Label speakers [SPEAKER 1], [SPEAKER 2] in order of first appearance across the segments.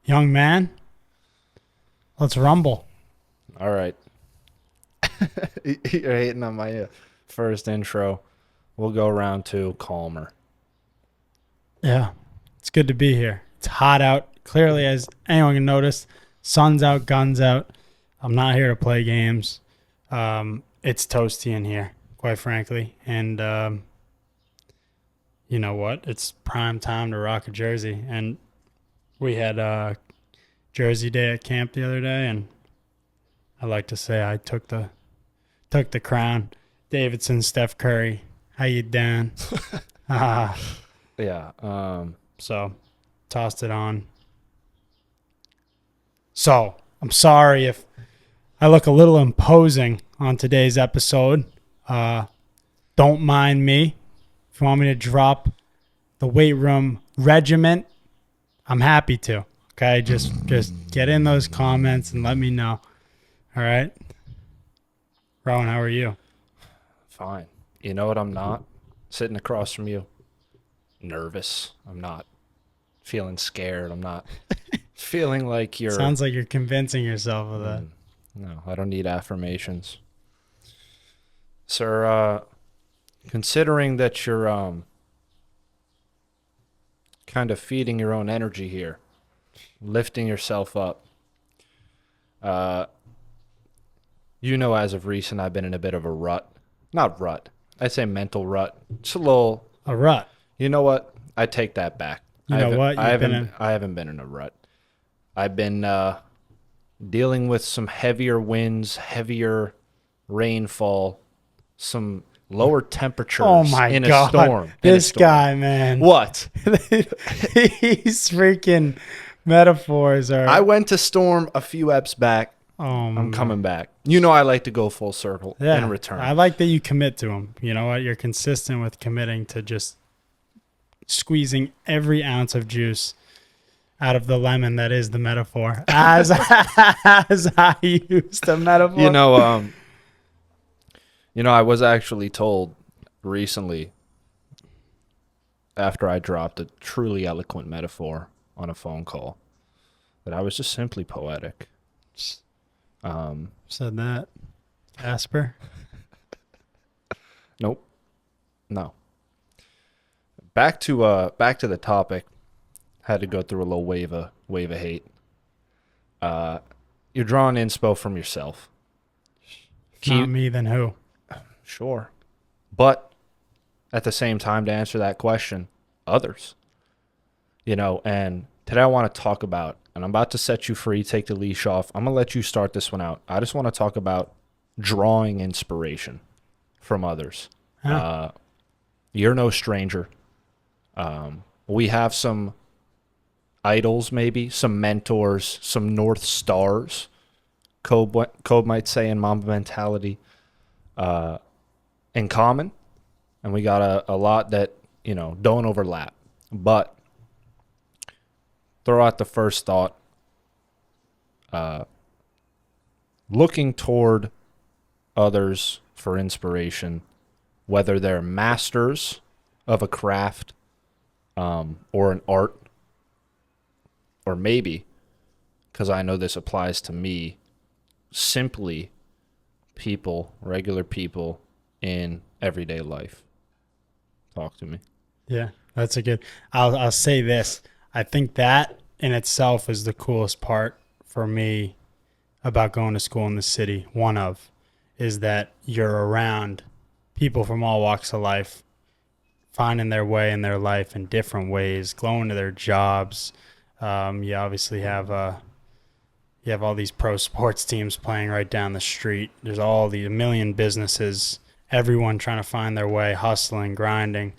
[SPEAKER 1] Young man, let's rumble.
[SPEAKER 2] All right. You're hating on my first intro. We'll go round two, calmer.
[SPEAKER 1] Yeah, it's good to be here. It's hot out. Clearly, as anyone can notice, sun's out, guns out. I'm not here to play games. It's toasty in here, quite frankly. And you know what? It's prime time to rock a jersey. And we had Jersey Day at camp the other day, and I like to say I took the crown. Davidson, Steph Curry, how you doing?
[SPEAKER 2] Yeah.
[SPEAKER 1] So tossed it on. So I'm sorry if I look a little imposing on today's episode. Don't mind me. If you want me to drop the weight room regiment, I'm happy to. Okay, just get in those comments and let me know. All right. Rowan, how are you?
[SPEAKER 2] Fine. You know what I'm not? Sitting across from you. Nervous. I'm not feeling scared. I'm not feeling like you're...
[SPEAKER 1] Sounds like you're convincing yourself of that.
[SPEAKER 2] No, I don't need affirmations. Sir, considering that you're kind of feeding your own energy here, lifting yourself up, you know, as of recent, I've been in a bit of a rut. Not rut. I'd say mental rut. It's a little...
[SPEAKER 1] A rut.
[SPEAKER 2] You know what? I take that back.
[SPEAKER 1] You know what?
[SPEAKER 2] I haven't been in a rut. I've been dealing with some heavier winds, heavier rainfall, some lower temperatures
[SPEAKER 1] Oh my
[SPEAKER 2] in
[SPEAKER 1] God.
[SPEAKER 2] a storm.
[SPEAKER 1] This guy, man.
[SPEAKER 2] What?
[SPEAKER 1] These freaking metaphors are...
[SPEAKER 2] I went to storm a few eps back.
[SPEAKER 1] I'm
[SPEAKER 2] Coming back. You know I like to go full circle and return.
[SPEAKER 1] I like that you commit to them. You know what? You're consistent with committing to just squeezing every ounce of juice out of the lemon that is the metaphor. As I used the metaphor.
[SPEAKER 2] You know, I was actually told recently, after I dropped a truly eloquent metaphor on a phone call, that I was just simply poetic.
[SPEAKER 1] Said that. Asper?
[SPEAKER 2] Nope. No. Back to the topic. Had to go through a little wave of hate. You're drawing inspo from yourself.
[SPEAKER 1] Not me, then who?
[SPEAKER 2] Sure. But at the same time, to answer that question, others. You know, and today I want to talk about, and I'm about to set you free, take the leash off. I'm going to let you start this one out. I just want to talk about drawing inspiration from others.
[SPEAKER 1] Huh?
[SPEAKER 2] You're no stranger. We have some idols, maybe, some mentors, some North Stars, Code might say in Mamba mentality, in common. And we got a lot that, you know, don't overlap. But throw out the first thought. Looking toward others for inspiration, whether they're masters of a craft or an art, or maybe, because I know this applies to me, simply people, regular people in everyday life. Talk to me.
[SPEAKER 1] Yeah, that's a good... I'll say this. I think that in itself is the coolest part for me about going to school in the city. One of is that you're around people from all walks of life, finding their way in their life in different ways, going to their jobs. You obviously have all these pro sports teams playing right down the street. There's a million businesses, everyone trying to find their way, hustling, grinding.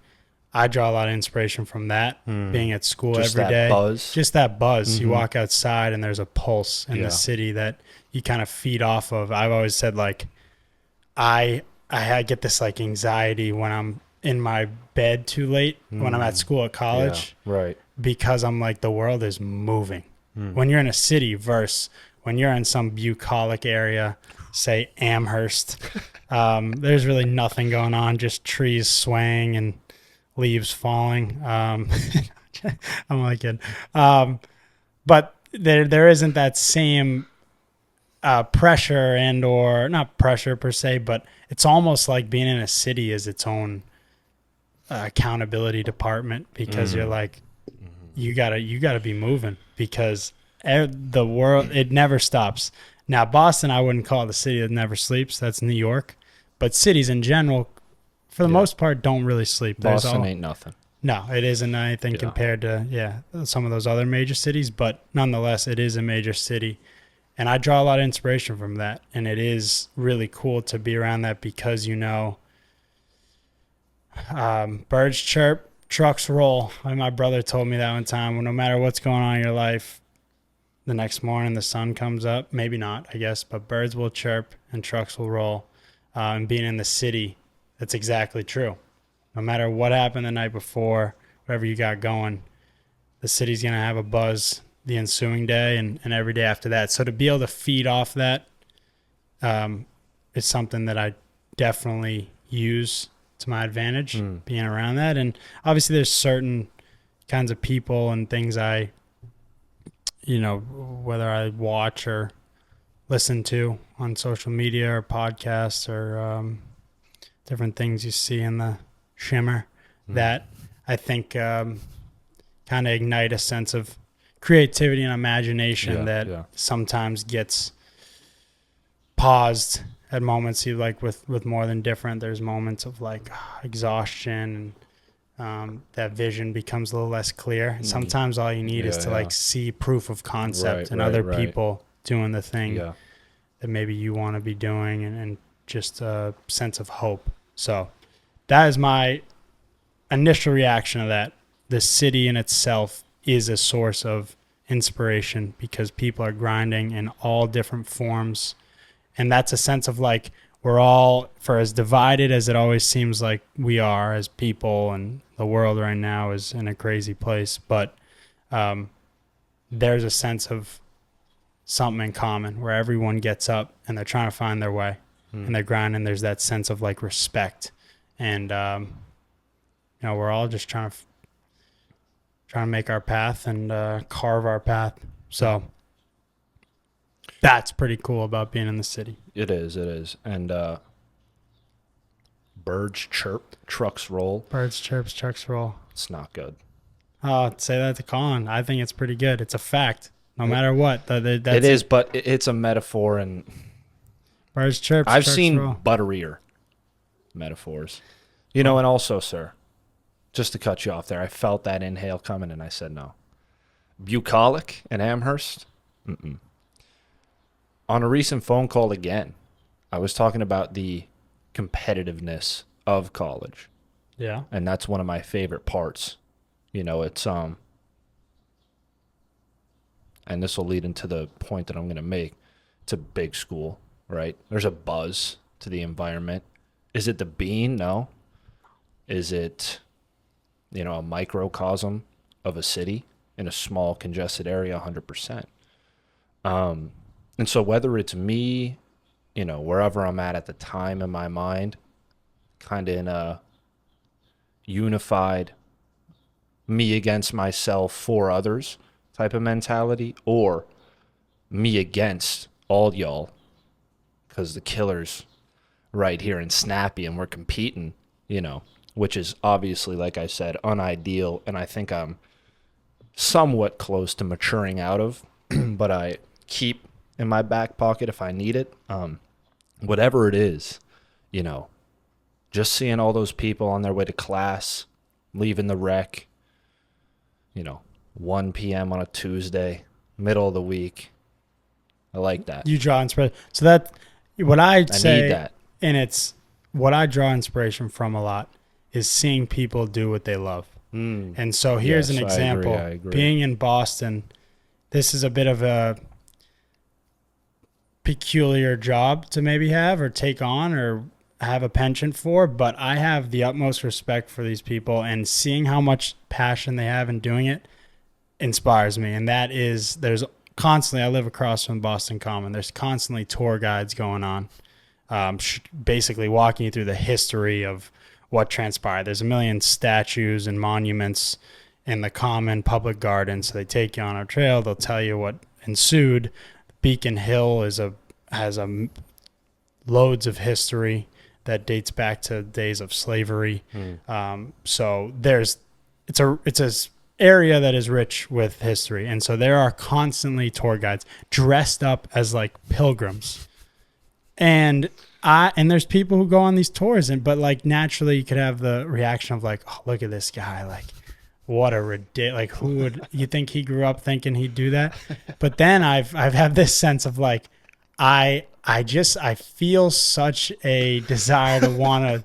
[SPEAKER 1] I draw a lot of inspiration from that, being at school
[SPEAKER 2] Just
[SPEAKER 1] every day.
[SPEAKER 2] Just that buzz.
[SPEAKER 1] You walk outside and there's a pulse in the city that you kind of feed off of. I've always said, like, I get this like anxiety when I'm in my bed too late when I'm at school at college.
[SPEAKER 2] Yeah, right.
[SPEAKER 1] Because I'm like, the world is moving. When you're in a city versus when you're in some bucolic area, say Amherst, there's really nothing going on, just trees swaying and leaves falling. I'm only kidding. But there isn't that same pressure and or not pressure per se, but it's almost like being in a city is its own accountability department because you're like you gotta be moving because the world it never stops. Now Boston, I wouldn't call it the city that never sleeps. That's New York, but cities in general, for the
[SPEAKER 2] Yeah.
[SPEAKER 1] most part, don't really sleep.
[SPEAKER 2] Boston ain't nothing.
[SPEAKER 1] No, it isn't anything
[SPEAKER 2] Yeah.
[SPEAKER 1] compared to some of those other major cities, but nonetheless, it is a major city. And I draw a lot of inspiration from that. And it is really cool to be around that because, birds chirp, trucks roll. Like my brother told me that one time. Well, no matter what's going on in your life, the next morning the sun comes up. Maybe not, I guess, but birds will chirp and trucks will roll. And being in the city, that's exactly true. No matter what happened the night before, whatever you got going, the city's going to have a buzz the ensuing day and every day after that. So to be able to feed off that is something that I definitely use to my advantage, being around that. And obviously there's certain kinds of people and things whether I watch or listen to on social media or podcasts or different things you see in the shimmer that I think kind of ignite a sense of creativity and imagination that sometimes gets paused at moments. You like with More Than Different, there's moments of like exhaustion and that vision becomes a little less clear. And sometimes all you need is to like see proof of concept and other people doing the thing that maybe you want to be doing and just a sense of hope. So that is my initial reaction to that. The city in itself is a source of inspiration because people are grinding in all different forms. And that's a sense of like, we're all, for as divided as it always seems like we are as people, and the world right now is in a crazy place, but there's a sense of something in common where everyone gets up and they're trying to find their way and they're grinding. There's that sense of like respect. And, we're all just trying to make our path and carve our path. So that's pretty cool about being in the city.
[SPEAKER 2] It is. And birds chirp, trucks roll.
[SPEAKER 1] Birds chirp, trucks roll.
[SPEAKER 2] It's not good.
[SPEAKER 1] Say that to Colin. I think it's pretty good. It's a fact. No matter what.
[SPEAKER 2] It is, but it's a metaphor. And
[SPEAKER 1] birds chirp,
[SPEAKER 2] I've
[SPEAKER 1] trucks
[SPEAKER 2] seen
[SPEAKER 1] roll.
[SPEAKER 2] butterier metaphors. And also, sir, just to cut you off there, I felt that inhale coming, and I said no. Bucolic and Amherst? Mm-mm. On a recent phone call again, I was talking about the competitiveness of college.
[SPEAKER 1] Yeah.
[SPEAKER 2] And that's one of my favorite parts. It's and this will lead into the point that I'm going to make. It's a big school, right? There's a buzz to the environment. Is it the bean? No. Is it, a microcosm of a city in a small congested area? 100%. And so whether it's me, wherever I'm at the time in my mind, kind of in a unified me against myself for others type of mentality, or me against all y'all because the killer's right here in Snappy and we're competing, which is obviously, like I said, unideal. And I think I'm somewhat close to maturing out of, but I keep in my back pocket if I need it. Whatever it is, just seeing all those people on their way to class, leaving the rec, 1 p.m. on a Tuesday, middle of the week. I like that.
[SPEAKER 1] You draw inspiration. So that what I'd say,
[SPEAKER 2] need that.
[SPEAKER 1] And it's what I draw inspiration from a lot is seeing people do what they love. And so here's an example.
[SPEAKER 2] I agree.
[SPEAKER 1] Being in Boston, this is a bit of a peculiar job to maybe have or take on or have a penchant for, but I have the utmost respect for these people, and seeing how much passion they have in doing it inspires me. And that is, there's constantly, I live across from Boston Common, there's constantly tour guides going on, basically walking you through the history of what transpired. There's a million statues and monuments in the common public garden. So they take you on a trail. They'll tell you what ensued. Beacon Hill has loads of history that dates back to days of slavery. So it's a area that is rich with history, and so there are constantly tour guides dressed up as like pilgrims, and there's people who go on these tours, but like naturally you could have the reaction of like, oh, look at this guy, like what a ridiculous, like who would you think he grew up thinking he'd do that? But then I've had this sense of like I feel such a desire to want to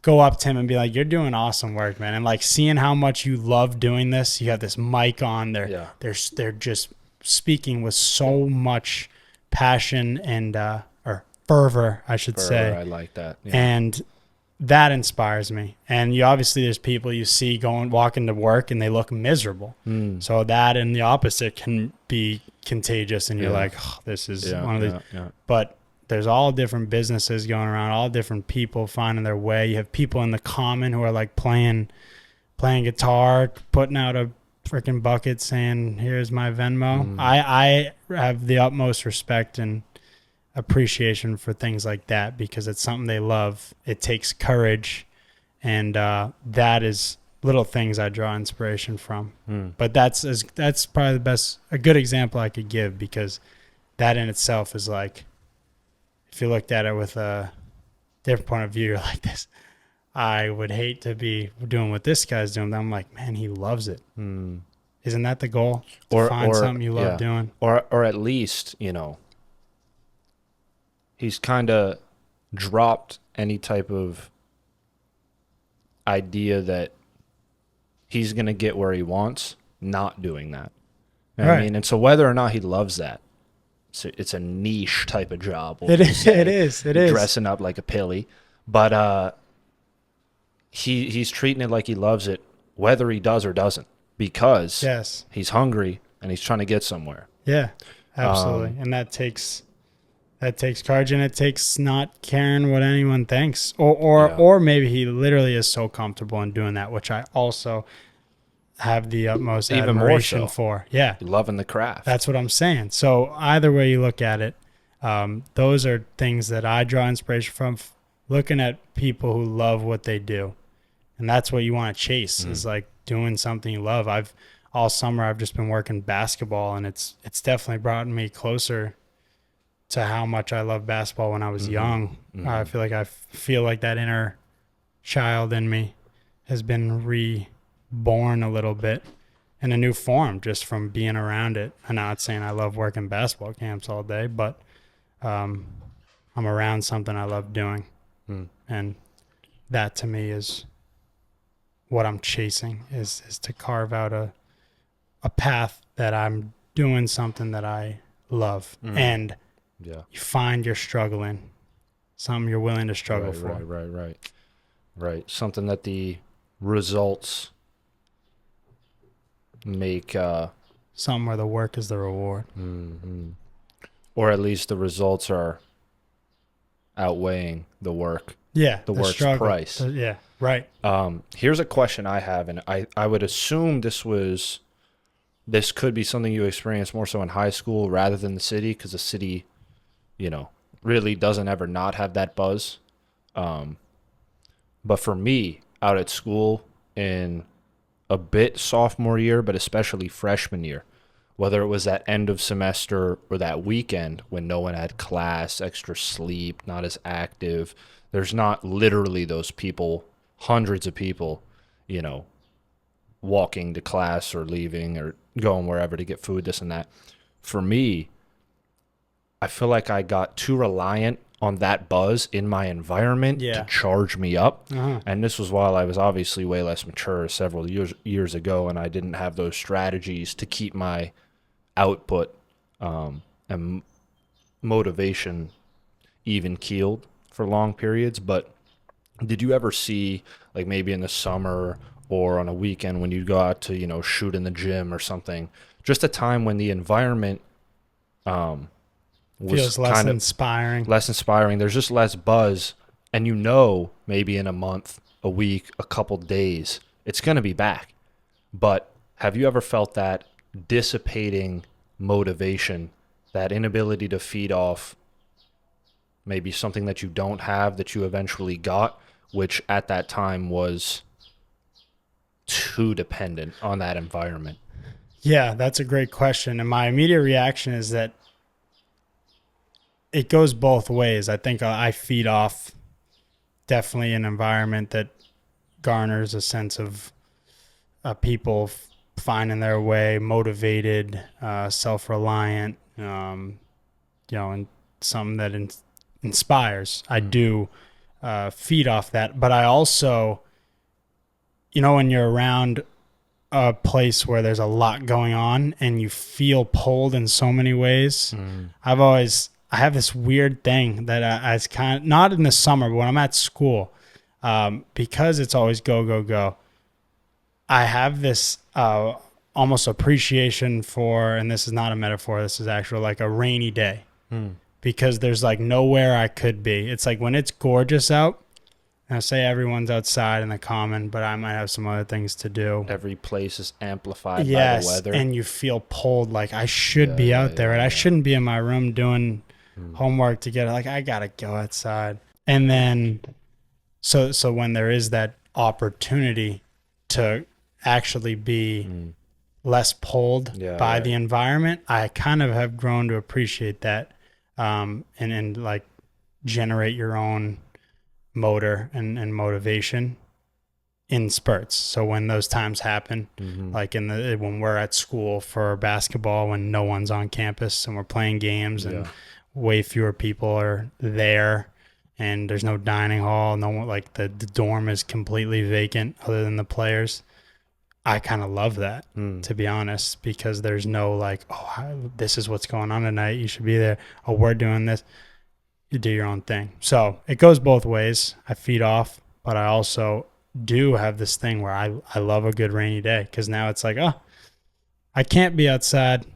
[SPEAKER 1] go up to him and be like, you're doing awesome work, man. And like seeing how much you love doing this, you have this mic on there. They're just speaking with so much passion and, or fervor, I should say.
[SPEAKER 2] I like that. Yeah.
[SPEAKER 1] And that inspires me. And obviously there's people you see walking to work and they look miserable. So that and the opposite can be contagious. And you're like, oh, this is one of these, but there's all different businesses going around, all different people finding their way. You have people in the common who are like playing guitar, putting out a freaking bucket saying, here's my Venmo. I have the utmost respect and appreciation for things like that because it's something they love. It takes courage, and that is little things I draw inspiration from. But that's probably a good example I could give, because that in itself is like, if you looked at it with a different point of view, you're like this. I would hate to be doing what this guy's doing. But I'm like, man, he loves it. Isn't that the goal? To find something you love doing,
[SPEAKER 2] or at least he's kind of dropped any type of idea that he's gonna get where he wants, not doing that. You know what I mean? And so whether or not he loves that. So it's a niche type of job.
[SPEAKER 1] It is.
[SPEAKER 2] Dressing up like a pilly. But he's treating it like he loves it, whether he does or doesn't, because he's hungry and he's trying to get somewhere.
[SPEAKER 1] Yeah, absolutely. And that takes courage, and it takes not caring what anyone thinks. Or maybe he literally is so comfortable in doing that, which I also have the utmost admiration for. Yeah.
[SPEAKER 2] Loving the craft.
[SPEAKER 1] That's what I'm saying. So either way you look at it, those are things that I draw inspiration from, looking at people who love what they do. And that's what you want to chase, is like doing something you love. All summer I've just been working basketball, and it's definitely brought me closer to how much I loved basketball when I was young. I feel like that inner child in me has been reborn a little bit in a new form just from being around it. I'm not saying I love working basketball camps all day, but I'm around something I love doing. And that to me is what I'm chasing, is to carve out a path that I'm doing something that I love. And you find you're struggling, something you're willing to struggle for.
[SPEAKER 2] Right. Something that the results make
[SPEAKER 1] something where the work is the reward.
[SPEAKER 2] Or at least the results are outweighing the work.
[SPEAKER 1] The
[SPEAKER 2] work's
[SPEAKER 1] struggle.
[SPEAKER 2] Price.
[SPEAKER 1] Right.
[SPEAKER 2] Here's a question I have, and I would assume this could be something you experienced more so in high school rather than the city, because the city, really doesn't ever not have that buzz. But for me, out at school in a bit sophomore year, but especially freshman year, whether it was that end of semester or that weekend when no one had class, extra sleep, not as active, there's not literally those people, hundreds of people, walking to class or leaving or going wherever to get food, this and that. For me, I feel like I got too reliant on that buzz in my environment to charge me up. And this was while I was obviously way less mature several years ago, and I didn't have those strategies to keep my output and motivation even keeled for long periods. But did you ever see, like maybe in the summer or on a weekend when you go out to, shoot in the gym or something, just a time when the environment was
[SPEAKER 1] feels less inspiring.
[SPEAKER 2] There's just less buzz, and maybe in a month, a week, a couple days, it's going to be back. But Have you ever felt that dissipating motivation, that inability to feed off maybe something that you don't have that you eventually got, which at that time was too dependent on that environment?
[SPEAKER 1] Yeah, that's a great question. And my immediate reaction is that it goes both ways. I think I feed off definitely an environment that garners a sense of people finding their way, motivated, self-reliant, and something that inspires. I do feed off that, but I also, when you're around a place where there's a lot going on and you feel pulled in so many ways. I have this weird thing that I kind of, not in the summer, but when I'm at school, because it's always go, go, go, I have this almost appreciation for, and this is not a metaphor, this is actual, like a rainy day, because there's like nowhere I could be. It's like when it's gorgeous out, I say everyone's outside in the common, but I might have some other things to do.
[SPEAKER 2] Every place is amplified by the weather.
[SPEAKER 1] And you feel pulled, like I should be out there, and I shouldn't be in my room doing homework to get it. Like I gotta go outside. And then, so when there is that opportunity to actually be less pulled by the environment, I kind of have grown to appreciate that, and like generate your own motor and motivation in spurts. So when those times happen, like when we're at school for basketball, when no one's on campus and we're playing games and way fewer people are there and there's no dining hall, no one, like the dorm is completely vacant other than the players. I kind of love that, to be honest, because there's no like, this is what's going on tonight, you should be there. Oh, we're doing this. You do your own thing. So it goes both ways. I feed off, but I also do have this thing where I love a good rainy day, because now it's like, I can't be outside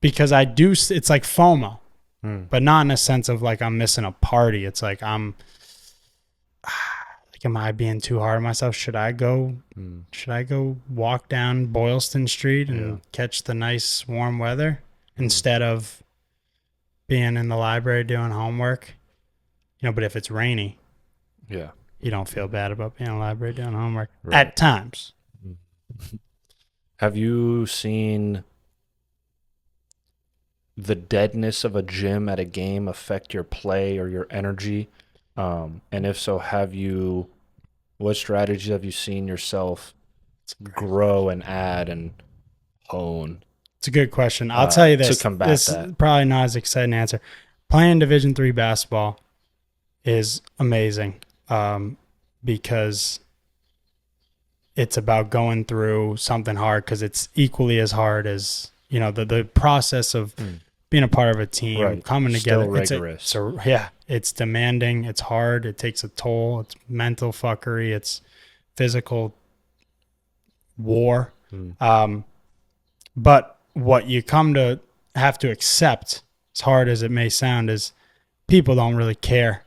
[SPEAKER 1] because I do. It's like FOMO, but not in a sense of like I'm missing a party. It's like am I being too hard on myself? Should I go walk down Boylston Street and catch the nice warm weather instead of being in the library doing homework? But if it's rainy, you don't feel bad about being in the library doing homework at times.
[SPEAKER 2] Have you seen the deadness of a gym at a game affect your play or your energy? And if so, what strategies have you seen yourself grow and add and hone?
[SPEAKER 1] It's a good question. I'll tell you this.
[SPEAKER 2] To combat
[SPEAKER 1] this
[SPEAKER 2] that.
[SPEAKER 1] Is probably not as exciting an answer. Playing Division III basketball is amazing, because it's about going through something hard, because it's equally as hard as, the process of being a part of a team, coming together.
[SPEAKER 2] Still rigorous.
[SPEAKER 1] It's demanding. It's hard. It takes a toll. It's mental fuckery. It's physical war. But what you come to have to accept, as hard as it may sound, is people don't really care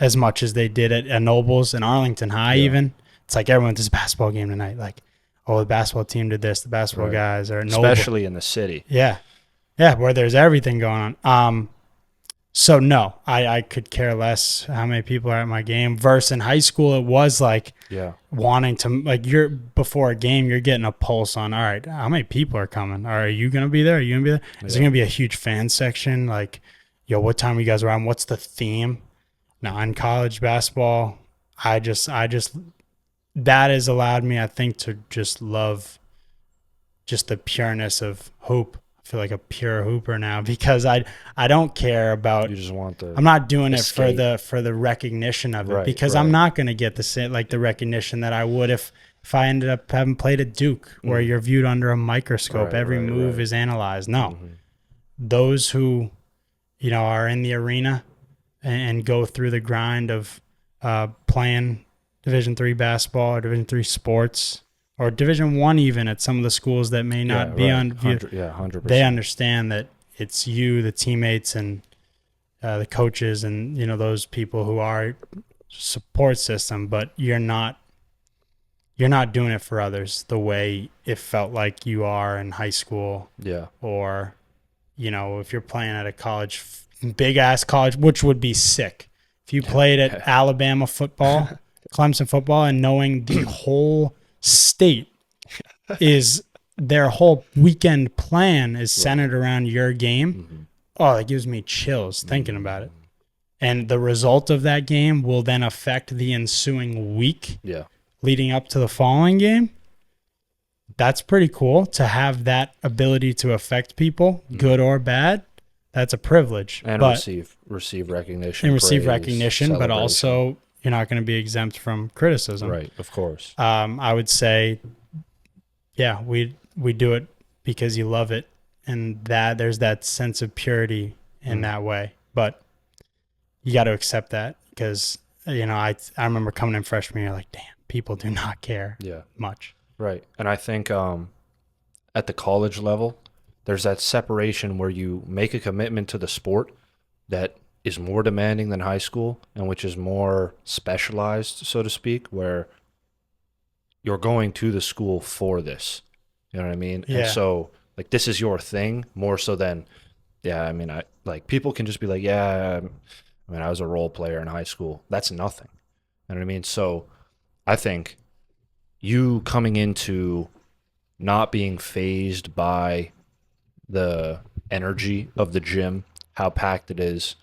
[SPEAKER 1] as much as they did at Nobles and Arlington High. Even it's like everyone's this basketball game tonight. Like, the basketball team did this. The basketball guys are Noble.
[SPEAKER 2] Especially in the city.
[SPEAKER 1] Yeah, where there's everything going on. So no, I could care less how many people are at my game. Versus in high school, it was like wanting to, like, before a game, you're getting a pulse on, all right, how many people are coming? Are you going to be there? Are you going to be there? Is there going to be a huge fan section? Like, what time are you guys around? What's the theme? Now in college basketball, I just that has allowed me, I think, to just love just the pureness of hoop. I feel like a pure hooper now, because I don't care about.
[SPEAKER 2] You just want
[SPEAKER 1] I'm not doing it for the recognition of it, because I'm not going to get the recognition that I would if I ended up having played at Duke, where you're viewed under a microscope. Every move is analyzed. No, those who are in the arena and go through the grind of playing Division III basketball or Division III sports, or Division I even at some of the schools that may not be on.
[SPEAKER 2] 100%.
[SPEAKER 1] They understand that it's you, the teammates, and the coaches, and those people who are support system, but you're not you're not doing it for others the way it felt like you are in high school,
[SPEAKER 2] Yeah.
[SPEAKER 1] or, if you're playing at a college, big ass college, which would be sick. If you played at Alabama football, Clemson football, and knowing the whole state is their whole weekend plan is centered around your game.
[SPEAKER 2] Mm-hmm.
[SPEAKER 1] Oh, that gives me chills thinking about it. And the result of that game will then affect the ensuing week
[SPEAKER 2] Yeah.
[SPEAKER 1] leading up to the following game. That's pretty cool to have that ability to affect people, good or bad. That's a privilege.
[SPEAKER 2] And
[SPEAKER 1] but,
[SPEAKER 2] receive recognition.
[SPEAKER 1] and receive
[SPEAKER 2] praise,
[SPEAKER 1] recognition, but
[SPEAKER 2] celebration.
[SPEAKER 1] also you're not going to be exempt from criticism.
[SPEAKER 2] Right, of course.
[SPEAKER 1] I would say, yeah, we do it because you love it, and that there's that sense of purity in that way. But you got to accept that, because I remember coming in freshman year like, damn, people do not care much.
[SPEAKER 2] Right. And I think at the college level, there's that separation where you make a commitment to the sport that is more demanding than high school, and which is more specialized, so to speak, where you're going to the school for this. You know what I mean?
[SPEAKER 1] Yeah.
[SPEAKER 2] And so, like, this is your thing more so than, people can just be like, I was a role player in high school. That's nothing. You know what I mean? So I think you coming into not being fazed by the energy of the gym, how packed it is,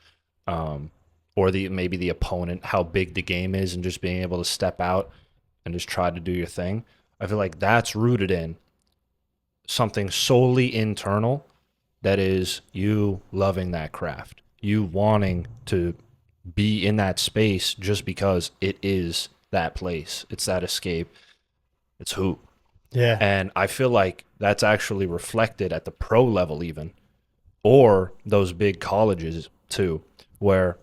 [SPEAKER 2] or maybe the opponent, how big the game is, and just being able to step out and just try to do your thing. I feel like that's rooted in something solely internal, that is you loving that craft, you wanting to be in that space just because it is that place, it's that escape, it's hoop.
[SPEAKER 1] Yeah.
[SPEAKER 2] And I feel like that's actually reflected at the pro level even, or those big colleges too, where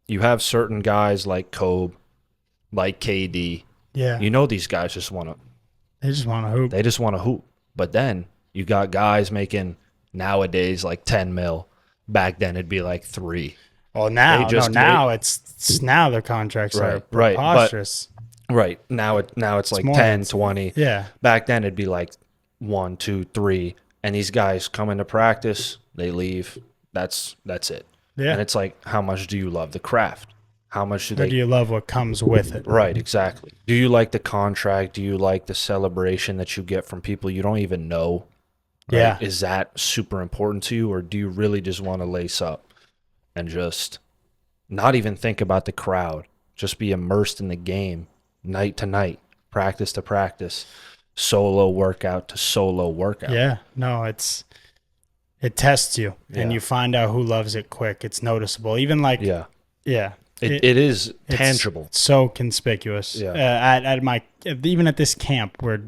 [SPEAKER 2] you have certain guys like Kobe, like KD.
[SPEAKER 1] Yeah.
[SPEAKER 2] These guys just want to.
[SPEAKER 1] They just want to hoop.
[SPEAKER 2] They just want to hoop. But then you got guys making nowadays like 10 mil. Back then it'd be like 3.
[SPEAKER 1] Well, now now their contracts are preposterous.
[SPEAKER 2] Right. Now it's like 10, 20.
[SPEAKER 1] Yeah.
[SPEAKER 2] Back then it'd be like 1, 2, 3. And these guys come into practice, they leave. That's it.
[SPEAKER 1] Yeah.
[SPEAKER 2] And it's like, how much do you love the craft? How much
[SPEAKER 1] do you love what comes with it?
[SPEAKER 2] Right, exactly. Do you like the contract? Do you like the celebration that you get from people you don't even know? Right?
[SPEAKER 1] Yeah.
[SPEAKER 2] Is that super important to you, or do you really just want to lace up and just not even think about the crowd? Just be immersed in the game night to night, practice to practice, solo workout to solo workout.
[SPEAKER 1] Yeah. No, it tests you, and you find out who loves it quick. It's noticeable. Even like,
[SPEAKER 2] yeah.
[SPEAKER 1] It
[SPEAKER 2] is tangible.
[SPEAKER 1] It's so conspicuous.
[SPEAKER 2] Yeah.
[SPEAKER 1] Even at this camp I've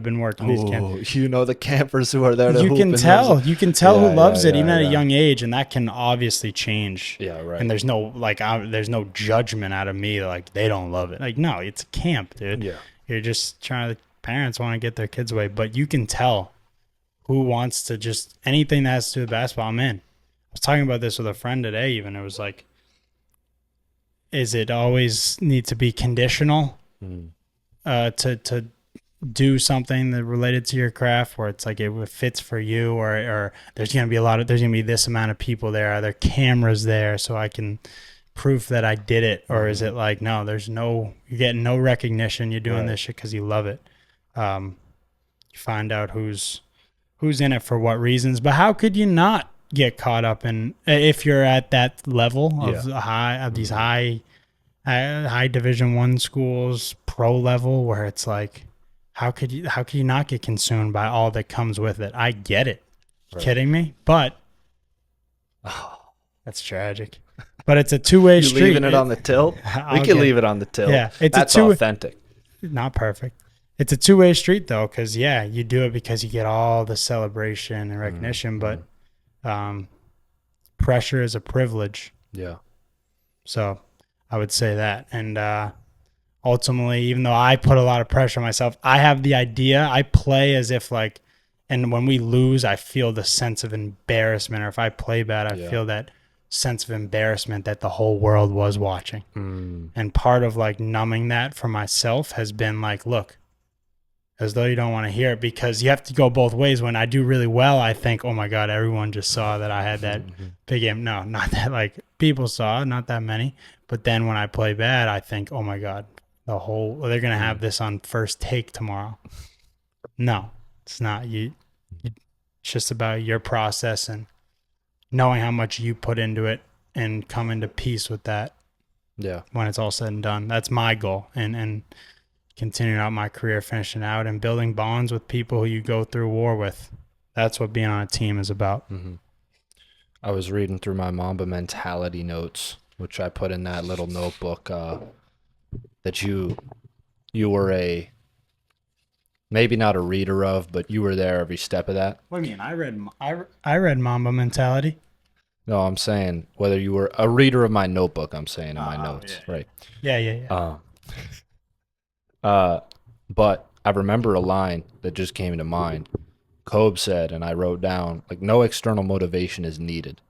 [SPEAKER 1] been working these camps.
[SPEAKER 2] The campers who are there to
[SPEAKER 1] You
[SPEAKER 2] hoop
[SPEAKER 1] can
[SPEAKER 2] and
[SPEAKER 1] tell. You can tell who loves it, even at a
[SPEAKER 2] yeah.
[SPEAKER 1] young age, and that can obviously change.
[SPEAKER 2] Yeah, right.
[SPEAKER 1] And there's no judgment out of me like they don't love it. Like, no, it's a camp, dude.
[SPEAKER 2] Yeah.
[SPEAKER 1] You're just trying to. Parents want to get their kids away, but you can tell who wants to just anything that has to do with basketball. I'm in. I was talking about this with a friend today. Even it was like, is it always need to be conditional to do something that related to your craft, where it's like it fits for you, or there's gonna be this amount of people there, are there cameras there so I can proof that I did it, or is it like, no, you're getting no recognition, you're doing this shit because you love it. You find out who's in it for what reasons, but how could you not get caught up in, if you're at that level of these high Division I schools, pro level, where it's like, how could you not get consumed by all that comes with it? I get it. You kidding me? But that's tragic. But it's a two-way street.
[SPEAKER 2] Leaving it on the tilt? We can leave it on the tilt.
[SPEAKER 1] Yeah,
[SPEAKER 2] that's authentic.
[SPEAKER 1] Not perfect. It's a two-way street, though, because, you do it because you get all the celebration and recognition, but pressure is a privilege.
[SPEAKER 2] Yeah.
[SPEAKER 1] So I would say that. And ultimately, even though I put a lot of pressure on myself, I have the idea. I play as if and when we lose, I feel the sense of embarrassment, or if I play bad, I feel that sense of embarrassment that the whole world was watching. And part of like numbing that for myself has been like, look, as though you don't want to hear it, because you have to go both ways. When I do really well, I think, oh my God, everyone just saw that I had that big game. No, not that, like, people saw, not that many. But then when I play bad, I think, oh my God, they're going to have this on first take tomorrow. No, it's not. It's just about your process and knowing how much you put into it and coming to peace with that.
[SPEAKER 2] Yeah.
[SPEAKER 1] When it's all said and done, that's my goal. And continuing out my career, finishing out, and building bonds with people who you go through war with. That's what being on a team is about.
[SPEAKER 2] I was reading through my Mamba mentality notes, which I put in that little notebook, that you were maybe not a reader of, but you were there every step of that.
[SPEAKER 1] What do you mean? I read Mamba Mentality.
[SPEAKER 2] No, I'm saying whether you were a reader of my notebook, I'm saying in my notes.
[SPEAKER 1] Yeah.
[SPEAKER 2] Right.
[SPEAKER 1] Yeah.
[SPEAKER 2] But I remember a line that just came to mind. Kobe said, and I wrote down, like, no external motivation is needed,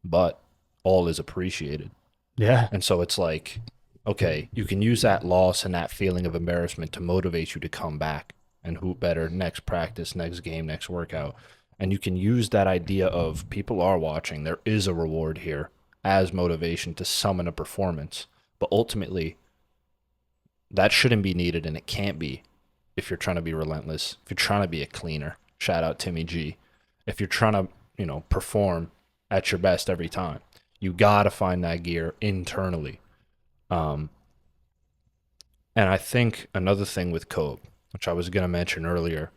[SPEAKER 2] but all is appreciated.
[SPEAKER 1] Yeah.
[SPEAKER 2] And so it's like, okay, you can use that loss and that feeling of embarrassment to motivate you to come back and hoop better next practice, next game, next workout. And you can use that idea of people are watching, there is a reward here, as motivation to summon a performance. But ultimately, that shouldn't be needed, and it can't be if you're trying to be relentless, if you're trying to be a cleaner. Shout out Timmy G. If you're trying to, perform at your best every time, you got to find that gear internally. And I think another thing with Kobe, which I was going to mention earlier,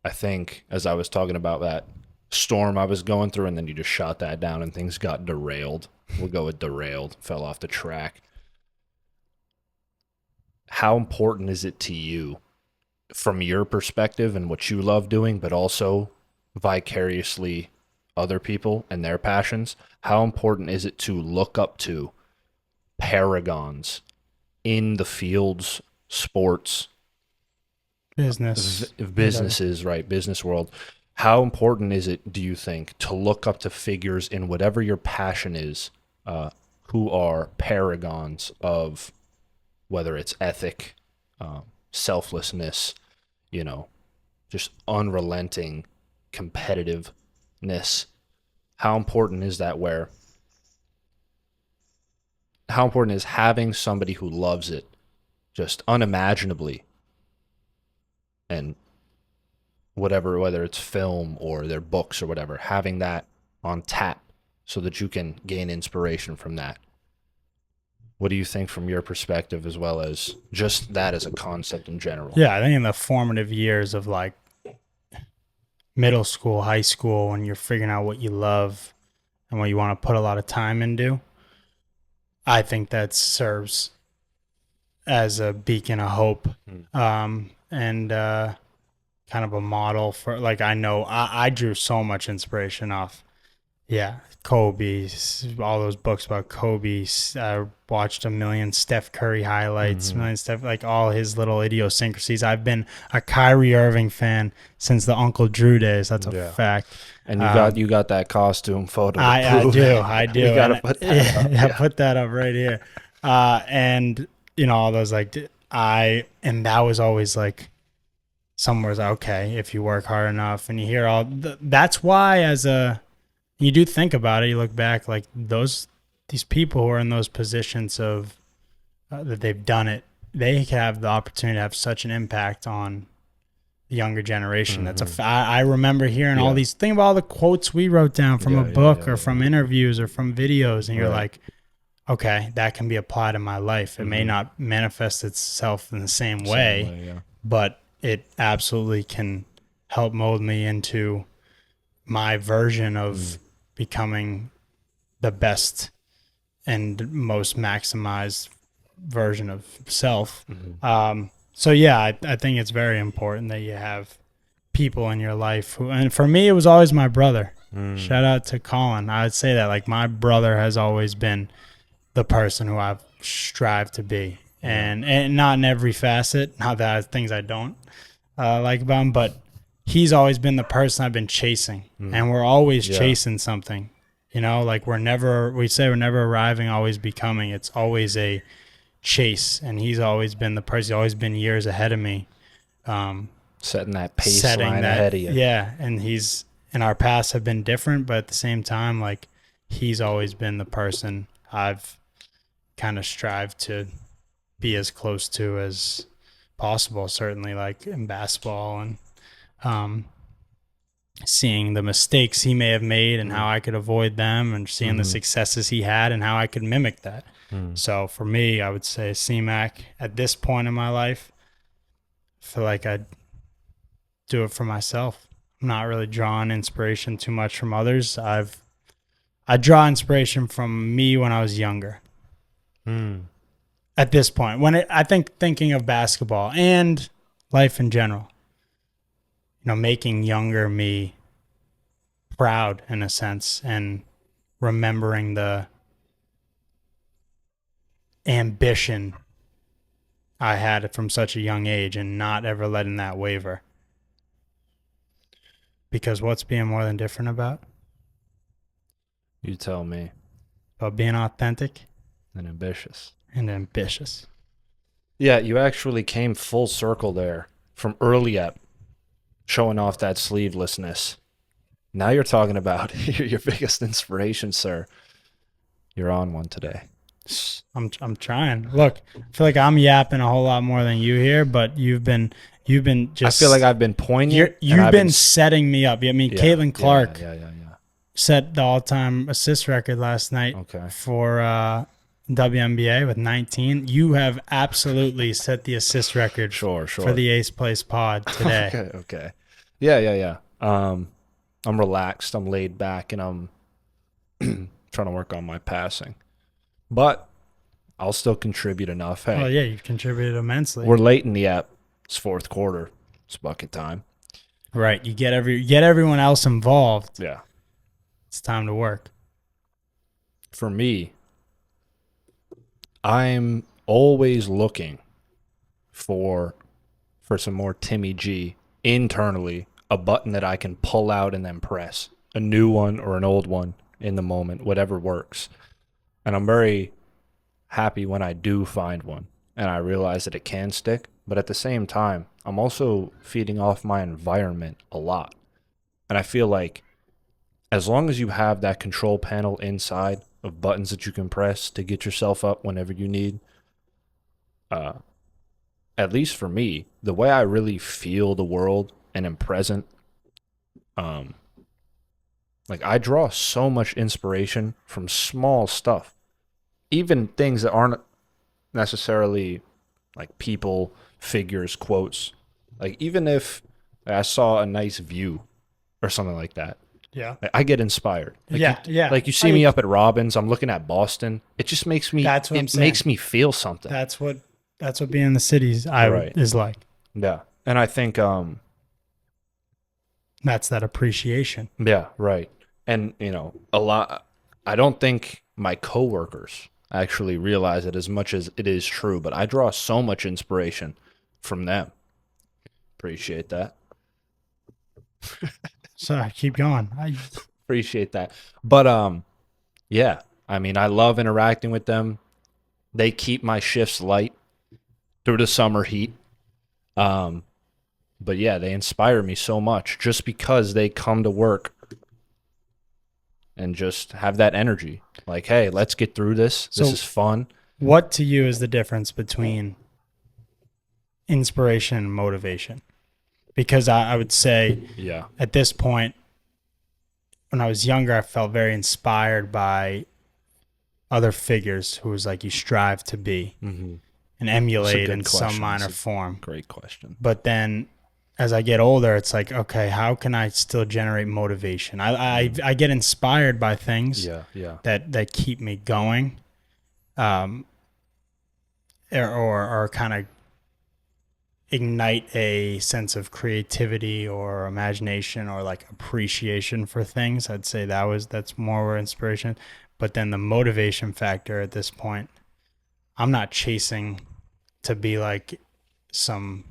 [SPEAKER 2] I think as I was talking about that storm I was going through, and then you just shot that down and things got derailed. We'll go with derailed, fell off the track. How important is it to you from your perspective and what you love doing, but also vicariously other people and their passions? How important is it to look up to paragons in the fields, sports, businesses, right? Business world. How important is it, do you think, to look up to figures in whatever your passion is, who are paragons of whether it's ethic, selflessness, just unrelenting competitiveness? How important is that? How important is having somebody who loves it just unimaginably, and whether it's film or their books or whatever, having that on tap so that you can gain inspiration from that? What do you think from your perspective, as well as just that as a concept in general?
[SPEAKER 1] Yeah, I think in the formative years of like middle school, high school, when you're figuring out what you love and what you want to put a lot of time into, I think that serves as a beacon of hope, and kind of a model for, like, I know I drew so much inspiration off, Kobe, all those books about Kobe. I watched a million Steph Curry highlights, like all his little idiosyncrasies. I've been a Kyrie Irving fan since the Uncle Drew days. That's a fact.
[SPEAKER 2] And you got that costume photo.
[SPEAKER 1] I do.
[SPEAKER 2] We gotta put that up.
[SPEAKER 1] Put that up right here. And all those, like, and that was always like somewhere's okay if you work hard enough, and you hear that's why you do think about it, you look back, like these people who are in those positions of that they've done it, they have the opportunity to have such an impact on the younger generation. I remember hearing all these, think about all the quotes we wrote down from a book or from interviews or from videos, and you're like, okay, that can be applied in my life. It may not manifest itself in the same way, but it absolutely can help mold me into my version of becoming the best and most maximized version of self. So I think it's very important that you have people in your life who, and for me, it was always my brother. Shout out to Colin. I would say that, like, my brother has always been the person who I've strived to be, and not in every facet, not that I have things I don't like about him, but he's always been the person I've been chasing, and we're always chasing something. You know, like we say we're never arriving, always becoming. It's always a chase, and he's always been the person. He's always been years ahead of me.
[SPEAKER 2] Setting that pace
[SPEAKER 1] Setting
[SPEAKER 2] line
[SPEAKER 1] that,
[SPEAKER 2] ahead of you.
[SPEAKER 1] yeah. And our paths have been different, but at the same time, like he's always been the person I've kind of strived to be as close to as possible. Certainly, like in basketball, and um, seeing the mistakes he may have made and how I could avoid them, and seeing the successes he had and how I could mimic that. So for me, I would say C-Mac at this point in my life, I feel like I'd do it for myself. I'm not really drawing inspiration too much from others. I draw inspiration from me when I was younger. At this point, I think thinking of basketball and life in general, you know, making younger me proud in a sense, and remembering the ambition I had from such a young age and not ever letting that waver. Because what's being more than different about?
[SPEAKER 2] You tell me.
[SPEAKER 1] About being authentic
[SPEAKER 2] And ambitious.
[SPEAKER 1] and ambitious.
[SPEAKER 2] Yeah, you actually came full circle there from early up, showing off that sleevelessness. Now you're talking about your biggest inspiration, sir. You're on one today.
[SPEAKER 1] I'm trying. Look, I feel like I'm yapping a whole lot more than you here, but you've been just.
[SPEAKER 2] I feel like I've been poignant.
[SPEAKER 1] You've been setting me up. I mean,
[SPEAKER 2] Yeah,
[SPEAKER 1] Caitlin Clark
[SPEAKER 2] Yeah.
[SPEAKER 1] set the all-time assist record last night for WNBA with 19. You have absolutely set the assist record
[SPEAKER 2] Sure.
[SPEAKER 1] for the Ace Place pod today.
[SPEAKER 2] Okay. Yeah. I'm relaxed. I'm laid back, and I'm trying to work on my passing. But I'll still contribute enough. Hey,
[SPEAKER 1] Oh yeah, you've contributed immensely.
[SPEAKER 2] we're late in the app. It's fourth quarter. It's bucket time.
[SPEAKER 1] Right. You get everyone else involved.
[SPEAKER 2] Yeah.
[SPEAKER 1] It's time to work.
[SPEAKER 2] For me, I'm always looking for some more Timmy G internally, a button that I can pull out and then press, a new one or an old one in the moment, whatever works. And I'm very happy when I do find one and I realize that it can stick. But at the same time, I'm also feeding off my environment a lot. And I feel like as long as you have that control panel inside of buttons that you can press to get yourself up whenever you need, at least for me, the way I really feel the world and am present, like I draw so much inspiration from small stuff, even things that aren't necessarily like people, figures, quotes. Like even if I saw a nice view or something like that,
[SPEAKER 1] Yeah.
[SPEAKER 2] I get inspired. Like
[SPEAKER 1] Yeah.
[SPEAKER 2] Like you see me up at Robbins, I'm looking at Boston. It just makes me.
[SPEAKER 1] That's what I'm saying.
[SPEAKER 2] Makes me feel something.
[SPEAKER 1] That's what being in the cities
[SPEAKER 2] Right.
[SPEAKER 1] is like.
[SPEAKER 2] Yeah, and I think
[SPEAKER 1] That's that appreciation.
[SPEAKER 2] yeah, right. And a lot. I don't think my coworkers actually realize it as much as it is true, but I draw so much inspiration from them. Appreciate that.
[SPEAKER 1] So keep going.
[SPEAKER 2] Appreciate that. But yeah, I mean, I love interacting with them. They keep my shifts light through the summer heat. But yeah, they inspire me so much just because they come to work and just have that energy. Like, hey, let's get through this. This is fun.
[SPEAKER 1] What to you is the difference between inspiration and motivation? Because I would say
[SPEAKER 2] Yeah.
[SPEAKER 1] at this point, when I was younger, I felt very inspired by other figures who was like you strive to be and emulate in some minor form.
[SPEAKER 2] Great question.
[SPEAKER 1] But then as I get older, it's like, okay, how can I still generate motivation? I get inspired by things that keep me going, or kind of ignite a sense of creativity or imagination or like appreciation for things. I'd say that's more where inspiration. But then the motivation factor at this point, I'm not chasing to be like some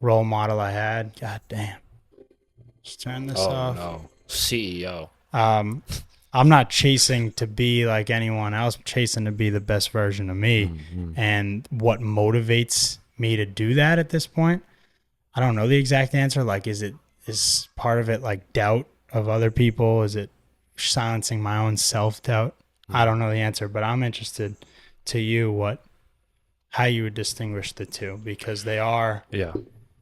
[SPEAKER 1] role model I had. God damn. Just turn this off.
[SPEAKER 2] Oh no. CEO.
[SPEAKER 1] I'm I'm not chasing to be like anyone else. I'm chasing to be the best version of me.
[SPEAKER 2] Mm-hmm.
[SPEAKER 1] And what motivates me to do that at this point, I don't know the exact answer. Like, is part of it like doubt of other people? Is it silencing my own self doubt? I don't know the answer, but I'm interested to you how you would distinguish the two, because they are
[SPEAKER 2] Yeah.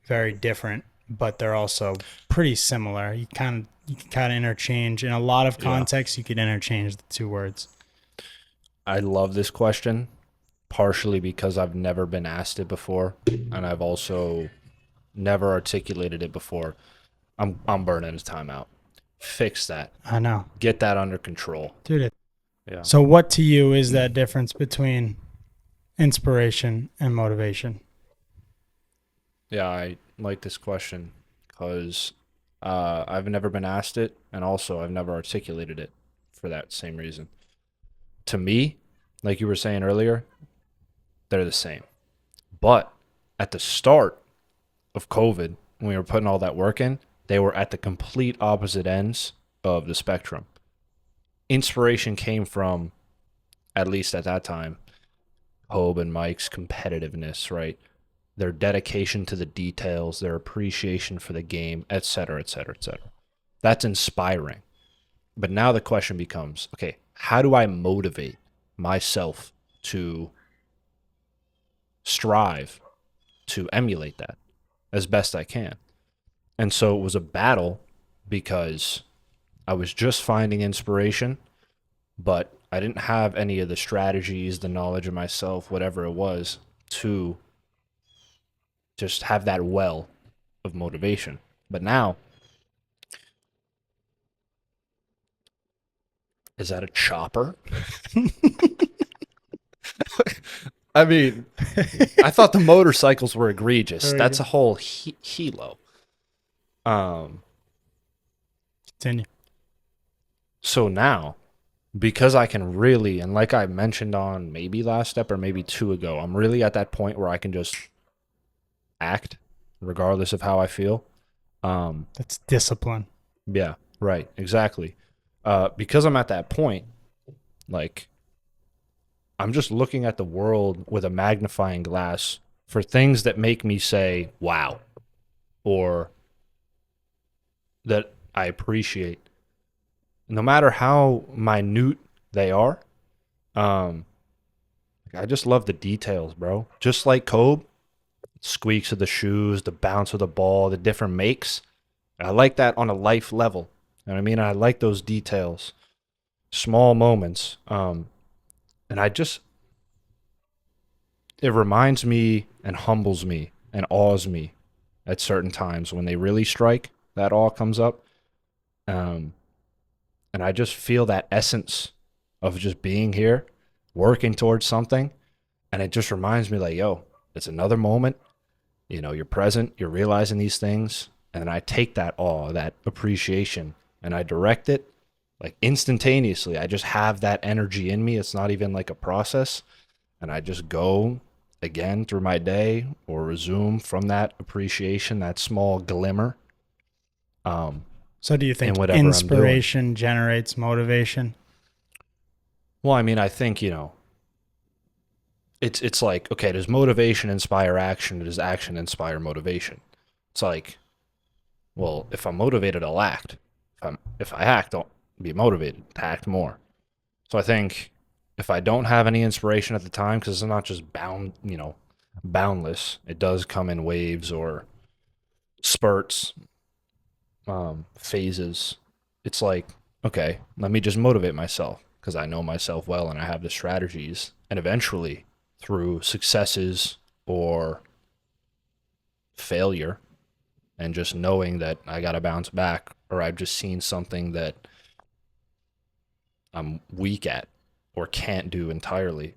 [SPEAKER 1] very different, but they're also pretty similar. You can kind of interchange in a lot of
[SPEAKER 2] Yeah.
[SPEAKER 1] contexts. You could interchange the two words.
[SPEAKER 2] I love this question, partially because I've never been asked it before, and I've also never articulated it before. I'm burning his time out. Fix that.
[SPEAKER 1] I know,
[SPEAKER 2] Get that under control.
[SPEAKER 1] dude.
[SPEAKER 2] Yeah.
[SPEAKER 1] So, what to you is that difference between inspiration and motivation?
[SPEAKER 2] Yeah, I like this question because I've never been asked it, and also I've never articulated it for that same reason. To me, like you were saying earlier, they're the same. But at the start of COVID, when we were putting all that work in, they were at the complete opposite ends of the spectrum. Inspiration came from, at least at that time, Hobe and Mike's competitiveness, right? Their dedication to the details, their appreciation for the game, et cetera, et cetera, et cetera. That's inspiring. But now the question becomes, okay, how do I motivate myself to strive to emulate that as best I can? And so it was a battle because I was just finding inspiration, but I didn't have any of the strategies, the knowledge of myself, whatever it was, to just have that well of motivation. But now, is that a chopper? I mean, I thought the motorcycles were egregious. That's a whole helo.
[SPEAKER 1] Continue.
[SPEAKER 2] So now, because I can really, and like I mentioned on maybe last step or maybe two ago, I'm really at that point where I can just act regardless of how I feel.
[SPEAKER 1] That's discipline.
[SPEAKER 2] Yeah, right, exactly. Because I'm at that point, like, I'm just looking at the world with a magnifying glass for things that make me say, wow, or that I appreciate. No matter how minute they are, um, I just love the details, bro. Just like Kobe, squeaks of the shoes, the bounce of the ball, the different makes. I like that on a life level. You know what I mean? I like those details, small moments. And it reminds me and humbles me and awes me at certain times when they really strike. That all comes up. And I just feel that essence of just being here, working towards something. And it just reminds me, like, yo, it's another moment. You know, you're present, you're realizing these things. And I take that awe, that appreciation, and I direct it like instantaneously. I just have that energy in me. It's not even like a process. And I just go again through my day or resume from that appreciation, that small glimmer.
[SPEAKER 1] So, do you
[SPEAKER 2] In
[SPEAKER 1] think
[SPEAKER 2] whatever I'm doing.
[SPEAKER 1] inspiration generates motivation?
[SPEAKER 2] Well, I mean, I think, it's like, okay, does motivation inspire action? Does action inspire motivation? It's like, well, if I'm motivated, I'll act. If I act, I'll be motivated to act more. So I think if I don't have any inspiration at the time, because it's not just boundless, it does come in waves or spurts, phases. It's like, okay, let me just motivate myself because I know myself well and I have the strategies. And eventually, through successes or failure, and just knowing that I got to bounce back, or I've just seen something that I'm weak at or can't do entirely,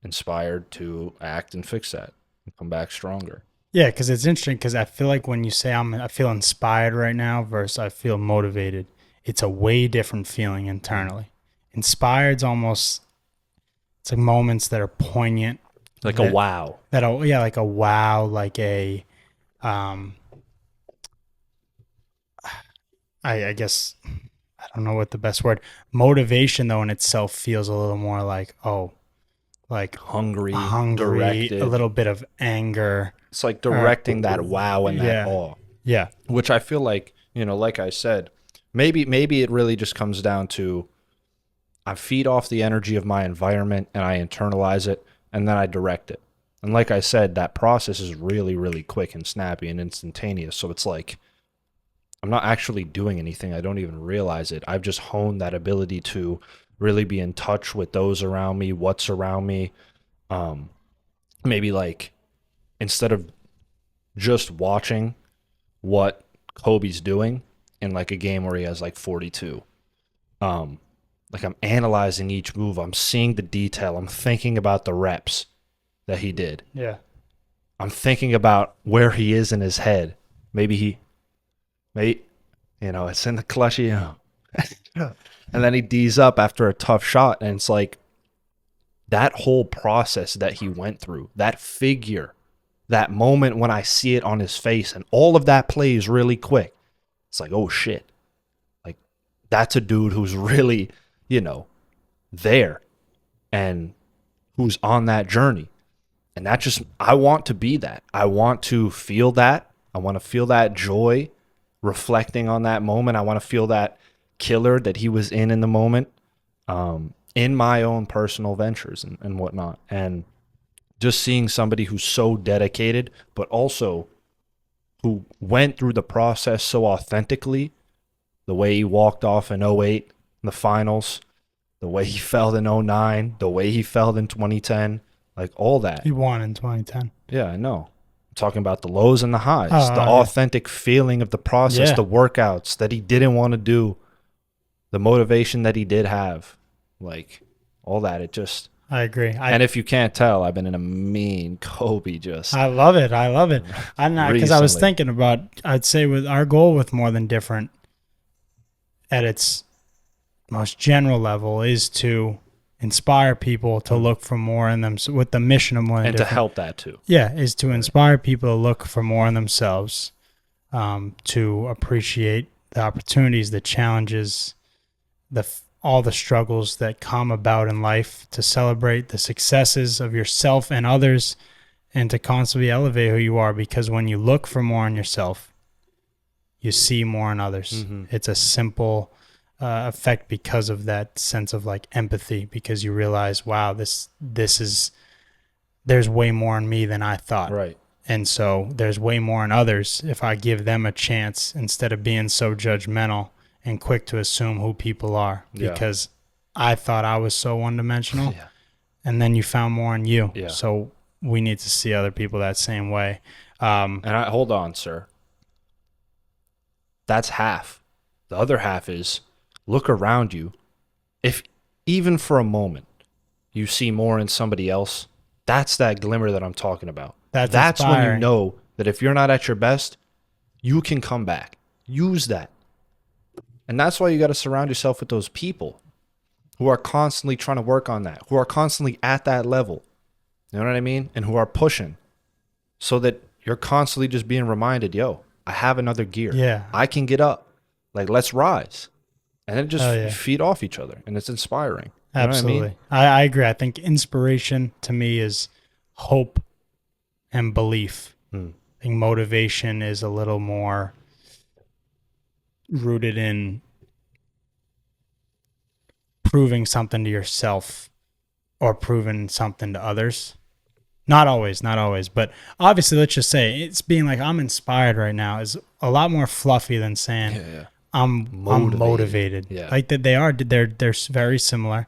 [SPEAKER 2] inspired to act and fix that and come back stronger.
[SPEAKER 1] Yeah, because it's interesting. Because I feel like when you say I feel inspired right now versus I feel motivated, it's a way different feeling internally. Inspired's almost, it's like moments that are poignant,
[SPEAKER 2] Like a wow.
[SPEAKER 1] yeah, like a wow, like a um I guess don't know what the best word. Motivation though in itself feels a little more like, oh, like
[SPEAKER 2] Hungry,
[SPEAKER 1] hungry, a
[SPEAKER 2] directed.
[SPEAKER 1] little bit of anger.
[SPEAKER 2] It's like
[SPEAKER 1] Or
[SPEAKER 2] directing that wow and that
[SPEAKER 1] yeah,
[SPEAKER 2] awe,
[SPEAKER 1] yeah,
[SPEAKER 2] which I feel like, like I said, maybe it really just comes down to I feed off the energy of my environment and I internalize it and then I direct it. And like I said, that process is really, really quick and snappy and instantaneous. So it's like I'm not actually doing anything. I don't even realize it. I've just honed that ability to really be in touch with those around me, what's around me. Um, Maybe like instead of just watching what Kobe's doing in like a game where he has like 42, like I'm analyzing each move. I'm seeing the detail. I'm thinking about the reps that he did.
[SPEAKER 1] yeah.
[SPEAKER 2] I'm thinking about where he is in his head. Maybe it's in the clutch. And then he D's up after a tough shot. And it's like that whole process that he went through, that figure, that moment when I see it on his face, and all of that plays really quick. It's like, oh shit. Like, that's a dude who's really, there and who's on that journey. And I want to be that. I want to feel that. I want to feel that joy reflecting on that moment. I want to feel that killer that he was in the moment, in my own personal ventures and whatnot. And just seeing somebody who's so dedicated, but also who went through the process so authentically, the way he walked off in '08 in the finals, the way he felt in '09, the way he felt in 2010, like all that.
[SPEAKER 1] He won in 2010.
[SPEAKER 2] Yeah, I know. I'm talking about the lows and the highs, the
[SPEAKER 1] Yeah.
[SPEAKER 2] authentic feeling of the process,
[SPEAKER 1] Yeah.
[SPEAKER 2] the workouts that he didn't want to do, the motivation that he did have, like all that. It just,
[SPEAKER 1] I agree.
[SPEAKER 2] and if you can't tell, I've been in a mean Kobe
[SPEAKER 1] I love it. I love it. I'm not, because I was
[SPEAKER 2] Recently.
[SPEAKER 1] thinking about, I'd say with our goal with More Than Different at its most general level is to inspire people to look for more in them with the mission of More Than
[SPEAKER 2] and to
[SPEAKER 1] Different.
[SPEAKER 2] help that too.
[SPEAKER 1] Yeah, is to inspire people to look for more in themselves, to appreciate the opportunities, the challenges, all the struggles that come about in life, to celebrate the successes of yourself and others, and to constantly elevate who you are. Because when you look for more in yourself, you see more in others.
[SPEAKER 2] Mhm.
[SPEAKER 1] It's a simple effect because of that sense of like empathy, because you realize, wow, this is, there's way more in me than I thought.
[SPEAKER 2] Right.
[SPEAKER 1] And so there's way more in others if I give them a chance instead of being so judgmental and quick to assume who people are.
[SPEAKER 2] Yeah.
[SPEAKER 1] Because I thought I was so one-dimensional,
[SPEAKER 2] Yeah.
[SPEAKER 1] and then you found more in you.
[SPEAKER 2] Yeah.
[SPEAKER 1] So we need to see other people that same way.
[SPEAKER 2] And hold on, sir. That's half. The other half is look around you. If even for a moment you see more in somebody else, that's that glimmer that I'm talking about. That's when you
[SPEAKER 1] inspiring.
[SPEAKER 2] know that if you're not at your best, you can come back. Use that. And that's why you got to surround yourself with those people who are constantly trying to work on that, who are constantly at that level. You know what I mean? And who are pushing so that you're constantly just being reminded, yo, I have another gear.
[SPEAKER 1] Yeah.
[SPEAKER 2] I can get up. Like, let's rise. And then just
[SPEAKER 1] Oh, yeah.
[SPEAKER 2] feed off each other. And it's inspiring. You know what I mean?
[SPEAKER 1] Absolutely. I agree. I think inspiration to me is hope and belief. I think motivation is a little more rooted in proving something to yourself or proving something to others. Not always, but obviously, let's just say it's being like, I'm inspired right now is a lot more fluffy than saying
[SPEAKER 2] Yeah.
[SPEAKER 1] I'm motivated.
[SPEAKER 2] Yeah.
[SPEAKER 1] Like that they're very similar,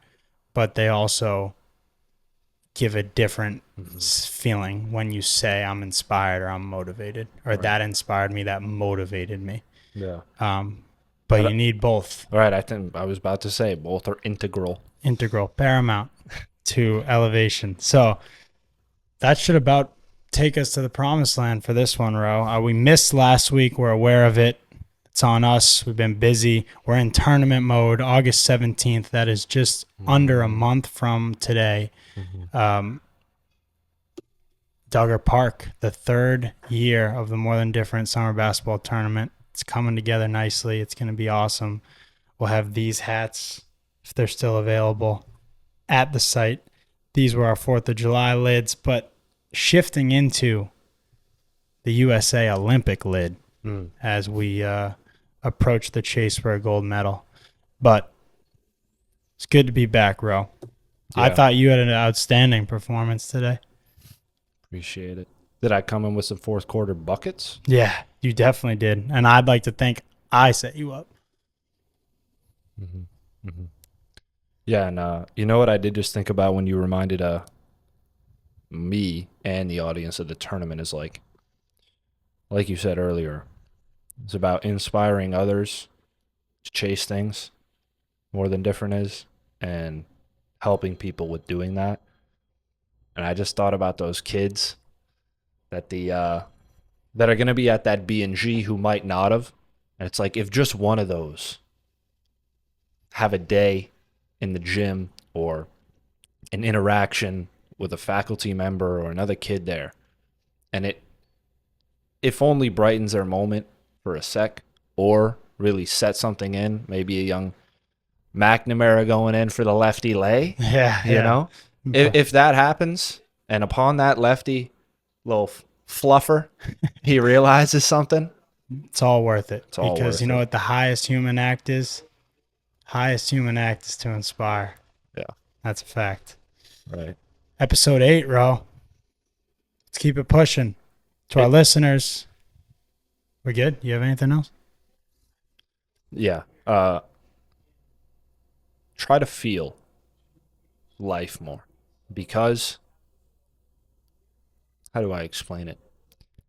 [SPEAKER 1] but they also give a different feeling when you say I'm inspired or I'm motivated, or that inspired me, that motivated me.
[SPEAKER 2] Yeah.
[SPEAKER 1] But you need both.
[SPEAKER 2] All right. I think I was about to say both are integral.
[SPEAKER 1] Paramount to elevation. So that should about take us to the promised land for this one, Ro. We missed last week. We're aware of it. It's on us. We've been busy. We're in tournament mode. August 17th. That is just under a month from today. Duggar Park, the third year of the More Than Different Summer Basketball Tournament. It's coming together nicely. It's going to be awesome. We'll have these hats, if they're still available, at the site. These were our 4th of July lids, but shifting into the USA Olympic lid as we approach the chase for a gold medal. But it's good to be back, Ro.
[SPEAKER 2] Yeah.
[SPEAKER 1] I thought you had an outstanding performance today.
[SPEAKER 2] Appreciate it. Did I come in with some fourth quarter buckets?
[SPEAKER 1] Yeah, you definitely did. And I'd like to think I set you up.
[SPEAKER 2] Yeah, and you know what I did just think about when you reminded me and the audience of the tournament is like you said earlier, it's about inspiring others to chase things more than different is and helping people with doing that. And I just thought about those kids that that are going to be at that B&G who might not have. And it's like if just one of those have a day in the gym or an interaction with a faculty member or another kid there, and it if only brightens their moment for a sec or really set something in, maybe a young McNamara going in for the lefty lay,
[SPEAKER 1] Yeah,
[SPEAKER 2] you know? If that happens, and upon that lefty little fluffer, he realizes something,
[SPEAKER 1] it's all worth it.
[SPEAKER 2] all
[SPEAKER 1] Because
[SPEAKER 2] worth
[SPEAKER 1] you know
[SPEAKER 2] it.
[SPEAKER 1] what the highest human act is? Highest human act is to inspire.
[SPEAKER 2] Yeah.
[SPEAKER 1] That's a fact.
[SPEAKER 2] Right.
[SPEAKER 1] Episode 8, Ro. Let's keep it pushing. To our listeners, we're good? You have anything else?
[SPEAKER 2] Yeah. Try to feel life more. Because, how do I explain it?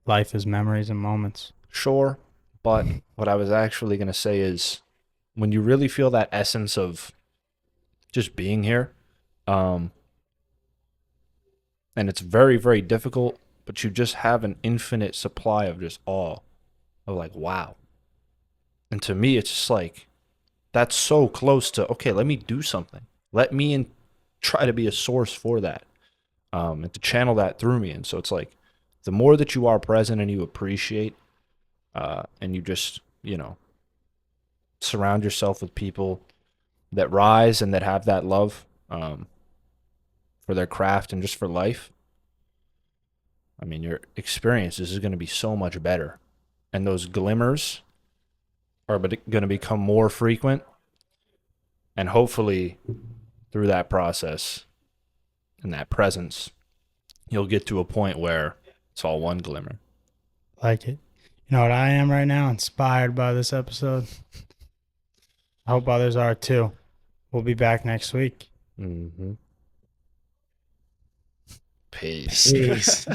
[SPEAKER 1] Life is memories and moments.
[SPEAKER 2] Sure, but what I was actually going to say is when you really feel that essence of just being here, and it's very, very difficult, but you just have an infinite supply of just awe of like, wow. And to me, it's just like, that's so close to, okay, let me do something. Let me try to be a source for that, and to channel that through me. And so it's like, the more that you are present and you appreciate, and you just, surround yourself with people that rise and that have that love for their craft and just for life, I mean, your experiences is going to be so much better. And those glimmers are going to become more frequent. And hopefully, through that process and that presence, you'll get to a point where it's all one glimmer.
[SPEAKER 1] Like it. You know what I am right now? Inspired by this episode. I hope others are too. We'll be back next week.
[SPEAKER 2] Mm-hmm. Peace.
[SPEAKER 1] Peace.